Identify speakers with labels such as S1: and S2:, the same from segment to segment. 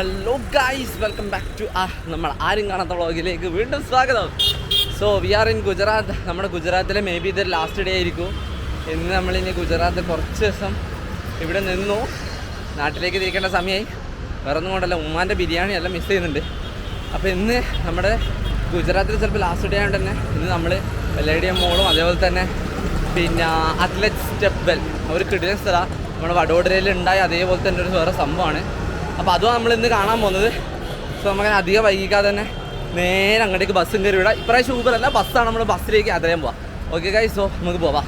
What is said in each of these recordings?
S1: Hello guys, welcome back to നമ്മൾ ആരും കാണാത്ത വ്ളോഗിലേക്ക് വീണ്ടും സ്വാഗതം. So we are in Gujarat. നമ്മുടെ ഗുജറാത്തിലെ മേ ബി ഇത് ലാസ്റ്റ് ഡേ ആയിരിക്കും. ഇന്ന് നമ്മളിനി ഗുജറാത്ത് കുറച്ച് ദിവസം ഇവിടെ നിന്നു നാട്ടിലേക്ക് തിരിക്കേണ്ട സമയമായി. വേറെ ഒന്നും കൊണ്ടല്ല, ഉമ്മാൻ്റെ ബിരിയാണി എല്ലാം മിസ് ചെയ്യുന്നുണ്ട്. അപ്പോൾ ഇന്ന് നമ്മുടെ ഗുജറാത്തിൽ ചിലപ്പോൾ ലാസ്റ്റ് ഡേ ആയതുകൊണ്ട് തന്നെ ഇന്ന് നമ്മൾ LIDM മോളും അതേപോലെ തന്നെ പിന്നെ അത്ലറ്റ് സ്റ്റെപ്പ് വെൽ ഒരു കിടിലൻ സ്ഥലം നമ്മുടെ വഡോദരയിൽ ഉണ്ടായ അതേപോലെ തന്നെ ഒരു വേറെ സംഭവമാണ്. അപ്പോൾ അതും നമ്മൾ ഇന്ന് കാണാൻ പോകുന്നത്. സോ നമുക്കങ്ങനെ അധികം വൈകിക്കാതെ തന്നെ നേരെ അങ്ങോട്ടേക്ക് ബസ്സും കയറി വിടാം. ഇപ്രാവശ്യം ഊബർ അല്ല, ബസ്സാണ്. നമ്മൾ ബസ്സിലേക്ക് യാത്ര ചെയ്യാൻ പോവാം. ഓക്കെ ഗൈസ്, സോ നമുക്ക് പോവാം.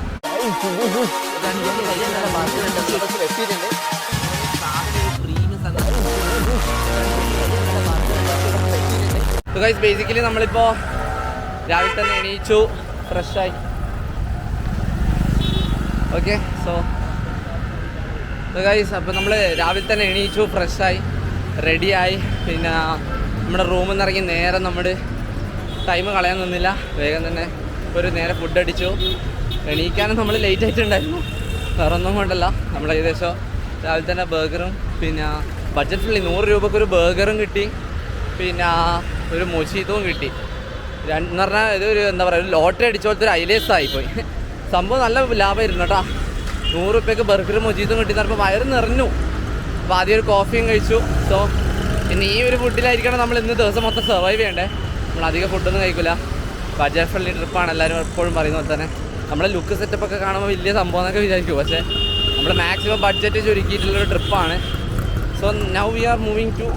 S1: സോ ഗൈസ്, ബേസിക്കലി നമ്മളിപ്പോൾ രാവിലെ തന്നെ എണീച്ചു, ഫ്രഷായി. ഓക്കെ, സോ ഗൈസ്, അപ്പോൾ നമ്മൾ രാവിലെ തന്നെ എണീച്ചു, ഫ്രഷായി, റെഡിയായി. പിന്നെ നമ്മുടെ റൂമിൽ നിന്ന് ഇറങ്ങി നേരെ നമ്മൾ ടൈം കളയാൻ നിന്നില്ല, വേഗം തന്നെ ഒരു നേരെ ഫുഡ് അടിച്ചു. എണീക്കാനും നമ്മൾ ലേറ്റ് ആയിട്ടുണ്ടായിരുന്നു, വേറെ ഒന്നും കൊണ്ടല്ല. നമ്മൾ ഏകദേശം രാവിലെ തന്നെ ബർഗറും പിന്നെ ബഡ്ജറ്റ് ഫ്രണ്ട്ലി 100 രൂപയ്ക്ക് ഒരു ബർഗറും കിട്ടി, പിന്നെ ഒരു മൊജീതവും കിട്ടി. എന്ന് പറഞ്ഞാൽ ഇതൊരു എന്താ പറയുക, ഒരു ലോട്ടറി അടിച്ച പോലത്തെ ഒരു ഐലേസ് ആയിപ്പോയി. സംഭവം നല്ല ലാഭമായിരുന്നു കേട്ടോ. 100 രൂപയ്ക്ക് ബർഗറും മൊജീതും കിട്ടി എന്ന് പറഞ്ഞപ്പോൾ വയറ് നിറഞ്ഞു. അപ്പോൾ ആദ്യം ഒരു കോഫിയും കഴിച്ചു. സോ പിന്നെ ഈ ഒരു ഫുഡിലായിരിക്കണം നമ്മൾ ഇന്ന് ദിവസം മൊത്തം സർവൈവ് ചെയ്യണ്ടേ. നമ്മൾ അധികം ഫുഡൊന്നും കഴിക്കില്ല. ബഡ്ജറ്റ് ഫ്രണ്ട്ലി ട്രിപ്പാണ് എല്ലാവരും എപ്പോഴും പറയുന്ന പോലെ തന്നെ. നമ്മളെ ലുക്ക് സെറ്റപ്പൊക്കെ കാണുമ്പോൾ വലിയ സംഭവം എന്നൊക്കെ വിചാരിക്കും, പക്ഷേ നമ്മൾ മാക്സിമം ബഡ്ജറ്റ് ചുരുക്കിയിട്ടുള്ളൊരു ട്രിപ്പാണ്. So now we are moving to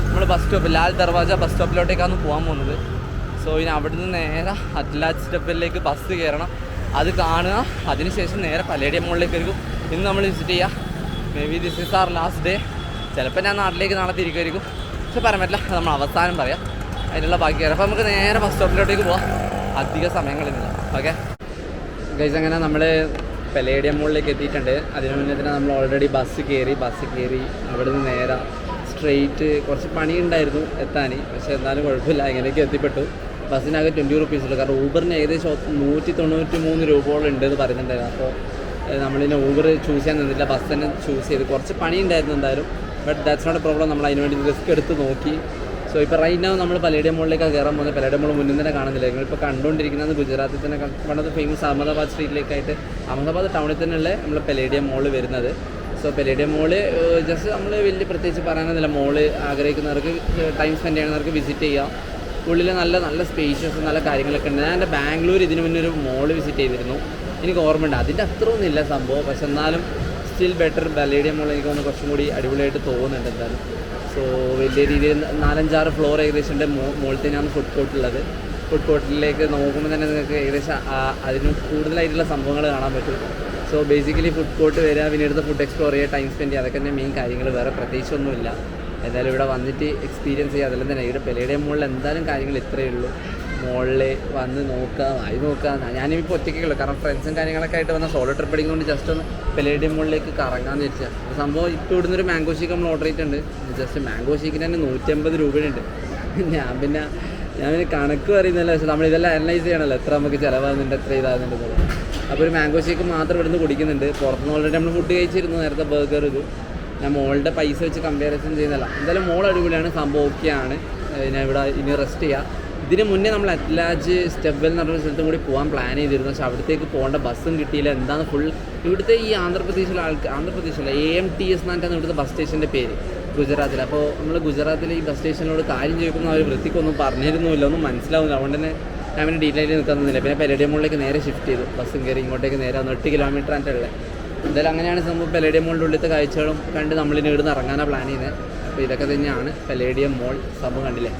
S1: നമ്മൾ bus stop, Lal Darwaja bus സ്റ്റോപ്പിലോട്ടേക്കാണ് പോകാൻ പോകുന്നത്. സോ ഇനി അവിടുന്ന് നേരെ അത്ലറ്റ് സ്റ്റെപ്പിലേക്ക് ബസ് കയറണം, അത് കാണുക. അതിനുശേഷം നേരെ LIDM മോളിലേക്ക് ആയിരിക്കും ഇന്ന് നമ്മൾ വിസിറ്റ് ചെയ്യുക. May be this is our last day. ചിലപ്പോൾ ഞാൻ നാട്ടിലേക്ക് നാളെ തിരിക്കുമായിരിക്കും, പക്ഷെ പറയാൻ പറ്റില്ല. അത് നമ്മൾ അവസാനം പറയാം, അതിനുള്ള ബാക്കി കയറാം. അപ്പോൾ നമുക്ക് നേരെ ബസ് സ്റ്റോപ്പിലോട്ടേക്ക് പോവാം, അധിക സമയങ്ങളില്ല. ഓക്കെ ഗൈസ്, അങ്ങനെ നമ്മൾ LIDM മോളിലേക്ക് എത്തിയിട്ടുണ്ട്. അതിനു മുന്നേ തന്നെ നമ്മൾ ഓൾറെഡി ബസ് കയറി അവിടെ നിന്ന് നേരെ സ്ട്രെയിറ്റ്. കുറച്ച് പണിയുണ്ടായിരുന്നു എത്താൻ, പക്ഷേ എന്നാലും കുഴപ്പമില്ല, എങ്ങനെയൊക്കെ എത്തിപ്പെട്ടു. ബസ്സിനാകെ 20 റുപ്പീസ് ഉള്ളൂ. കാരണം ഊബറിന് ഏകദേശം 193 രൂപയോളം ഉണ്ടെന്ന് പറയുന്നുണ്ടായിരുന്നു. അപ്പോൾ നമ്മളിന്നെ ഊബർ ചൂസ് ചെയ്യാൻ നിന്നില്ല, ബസ് തന്നെ ചൂസ് ചെയ്ത്. കുറച്ച് പണി ഉണ്ടായിരുന്നു എന്തായാലും, but that's not a problem. നമ്മൾ അതിന് വേണ്ടി റിസ്ക് എടുത്ത് നോക്കി. സോ ഇപ്പോൾ റൈറ്റ് നൗ നമ്മൾ LIDM മോളിലേക്കാണ് കയറാൻ പോകുന്നത്. LIDM മോൾ മുന്നിൽ തന്നെ കാണുന്നില്ല. നിങ്ങളിപ്പോൾ കണ്ടുകൊണ്ടിരിക്കുന്നത് ഗുജറാത്തിൽ തന്നെ one of the famous Ahmedabad സ്ട്രീറ്റിലേക്കായിട്ട്, അഹമ്മദാബാദ് ടൗണിൽ തന്നെയുള്ള നമ്മൾ LIDM മോൾ വരുന്നത്. സോ LIDM മോള് ജസ്റ്റ് നമ്മൾ വലിയ പ്രത്യേകിച്ച് പറയാനൊന്നുമില്ല. മോള് ആഗ്രഹിക്കുന്നവർക്ക്, ടൈം സ്പെൻഡ് ചെയ്യുന്നവർക്ക് വിസിറ്റ് ചെയ്യാം. ഉള്ളിൽ നല്ല സ്പേഷ്യസ്, നല്ല കാര്യങ്ങളൊക്കെ ഉണ്ട്. ഞാൻ എൻ്റെ ബാംഗ്ലൂർ ഇതിന് മുന്നേ ഒരു മോള് വിസിറ്റ് ചെയ്തിരുന്നു, എനിക്ക് ഓർമ്മയുണ്ട്. അതിൻ്റെ അത്രയൊന്നും ഇല്ല സംഭവം, പക്ഷെ എന്നാലും സ്റ്റിൽ ബെറ്റർ. LIDM മോൾ എനിക്ക് തോന്നുന്നു കുറച്ചും കൂടി അടിപൊളിയായിട്ട് തോന്നുന്നുണ്ട് എന്തായാലും. സോ വലിയ രീതിയിൽ 4-5 ഫ്ലോർ ഏകദേശം ഉണ്ട്. മുകളിൽ തന്നെയാണ് ഫുഡ് കോർട്ടുള്ളത്. ഫുഡ് കോർട്ടിലേക്ക് നോക്കുമ്പോൾ തന്നെ നിങ്ങൾക്ക് ഏകദേശം അതിന് കൂടുതലായിട്ടുള്ള സംഭവങ്ങൾ കാണാൻ പറ്റും. സോ ബേസിക്കലി ഫുഡ് കോർട്ട് വരിക, പിന്നെ എടുത്ത് ഫുഡ് എക്സ്പ്ലോർ ചെയ്യുക, ടൈം സ്പെൻഡ് ചെയ്യുക, അതൊക്കെ തന്നെ മെയിൻ കാര്യങ്ങൾ. വേറെ പ്രത്യേകിച്ചൊന്നുമില്ല. എന്തായാലും ഇവിടെ വന്നിട്ട് എക്സ്പീരിയൻസ് ചെയ്യുക, അതെല്ലാം തന്നെ. ഇവിടെ LIDM മോളിൽ എന്തായാലും കാര്യങ്ങൾ ഇത്രയേ ഉള്ളൂ. മോളിൽ വന്ന് നോക്കുക, വായി നോക്കുക. ഞാനിപ്പോൾ ഒറ്റയ്ക്കുള്ളൂ, കാരണം ഫ്രണ്ട്സും കാര്യങ്ങളൊക്കെ ആയിട്ട് വന്ന സോളോ ട്രിപ്പ് അടിക്കുന്നുണ്ട്. ജസ്റ്റ് ഒന്ന് LIDM മോളിലേക്ക് കറങ്ങാമെന്ന് വെച്ചാൽ സംഭവം. ഇപ്പോൾ ഇവിടുന്ന് ഒരു മാംഗോ ഷേക്ക് നമ്മൾ ഓർഡർ ചെയ്തിട്ടുണ്ട്. ജസ്റ്റ് മാംഗോ ഷേക്കിന് തന്നെ 150 രൂപയുണ്ട്. ഞാൻ പിന്നെ കണക്ക് പറയുന്നില്ല, പക്ഷേ നമ്മളിതെല്ലാം അനലൈസ് ചെയ്യണമല്ലോ, എത്ര നമുക്ക് ചിലവാകുന്നുണ്ട്, എത്ര ഇതാകുന്നുണ്ട്. അപ്പോൾ ഒരു മാംഗോ ഷേക്ക് മാത്രം ഇവിടുന്ന് കുടിക്കുന്നുണ്ട്. പുറത്തുനിന്ന് ഓൾറെഡി നമ്മൾ ഫുഡ് കഴിച്ചിരുന്നു നേരത്തെ, ബർഗർ. ഇത് ഞാൻ മോളുടെ പൈസ വെച്ച് കമ്പാരിസൺ ചെയ്യുന്നില്ല. എന്തായാലും മോൾ അടിപൊളിയാണ്, സംഭവം ഓക്കെയാണ്. ഞാൻ ഇവിടെ ഇനി റെസ്റ്റ് ചെയ്യാം. ഇതിന് മുന്നേ നമ്മൾ അത്ലറ്റ് സ്റ്റെപ്പ് വെൽ എന്ന് പറഞ്ഞ സ്ഥലത്തും കൂടി പോകാൻ പ്ലാൻ ചെയ്തിരുന്നു, പക്ഷേ അവിടത്തേക്ക് പോകേണ്ട ബസ്സും കിട്ടിയില്ല. എന്താണ് ഫുൾ ഇവിടുത്തെ ഈ ആന്ധ്രാപ്രദേശിലെ ആന്ധ്രാപ്രദേശിലെ AMTS എന്നാണ് ഇവിടുത്തെ ബസ് സ്റ്റേഷൻ്റെ പേര് ഗുജറാത്തിൽ. അപ്പോൾ നമ്മൾ ഗുജറാത്തിലെ ഈ ബസ് സ്റ്റേഷനിലോട് കാര്യം ചോദിക്കുമ്പോൾ അവർ വൃത്തിക്കൊന്നും പറഞ്ഞിരുന്നില്ല, ഒന്നും മനസ്സിലാവുന്നില്ല. അതുകൊണ്ട് തന്നെ ഞാൻ പിന്നെ ഡീറ്റെയിൽ നിൽക്കുന്നില്ല. പിന്നെ LIDM മോളിലേക്ക് നേരെ ഷിഫ്റ്റ് ചെയ്തു, ബസ്സും കയറി ഇങ്ങോട്ടേക്ക് നേരെ 8 കിലോമീറ്റർ ആയിട്ടുള്ളത്. എന്തായാലും അങ്ങനെയാണ് സംഭവം. LIDM മോളിൻ്റെ ഉള്ളിലത്തെ കാഴ്ചകളും കണ്ട് നമ്മളിനി ഇവിടുന്ന് ഇറങ്ങാനാണ് പ്ലാൻ ചെയ്യുന്നത്. അപ്പോൾ ഇതൊക്കെ തന്നെയാണ് LIDM മോൾ സംഭവം. കണ്ടില്ലേ?